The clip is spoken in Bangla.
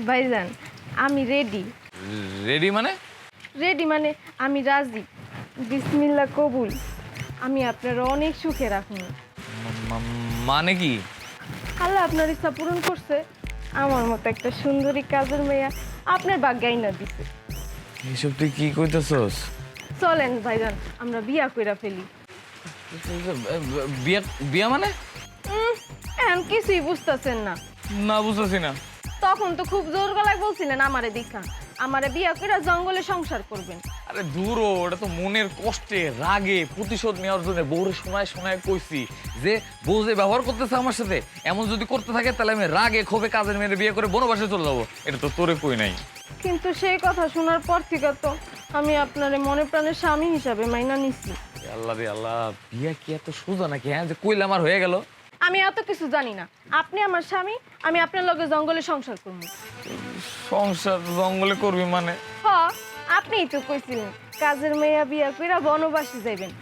ভাইজান আমি রেডি। রেডি মানে? রেডি মানে আমি রাজি। বিসমিল্লাহ কবুল। আমি আপনার অনেক সুখে রাখুন। মানে কি? আল্লাহ আপনার ইচ্ছা পূরণ করছে। আমার মতো একটা সুন্দরী কাজের মেয়া আপনার ভাগ্যাই না দিছে। এইসব তুই কি কইতেছস? চলেন ভাইজান আমরা বিয়া কইরা ফেলি। বিয়া বিয়া মানে? এখন কিছুই বুঝতেছেন না। না বুঝতেছি না। তখন তো খুব জোর গলায় বলছিলেন আমারে দেখা আমারে বিয়া কইরা জঙ্গলে সংসার করবেন। আরে দূর ও, ওটা তো মনের কষ্টে রাগে প্রতিশোধ নেওয়ার জন্য বউরে শোনায় শোনায় কইছি যে বউ যে ব্যবহার করতেছে আমার সাথে এমন যদি করতে থাকে তাহলে আমি রাগে ক্ষোভে কাজের মেয়ের বিয়ে করে বনবাসে চলে যাবো। এটা তো তোরে কই নাই। কিন্তু সেই কথা শোনার পর থেকে তো আমি আপনারে মনে প্রাণের স্বামী হিসাবে মাইনা নিছি। আল্লাহ রে আল্লাহ, বিয়া কি এত সোজা নাকি? হ্যাঁ, যে কইলে আমার হয়ে গেল। আমি এত কিছু জানি না। আপনি আমার স্বামী, আমি আপনার লগে জঙ্গলে সংসার করব। সংসার জঙ্গলে করবি মানে? হ, আপনিই তো কইছিলেন কাজের মেয়া বিয়া কইরা বনবাসী যাইবেন।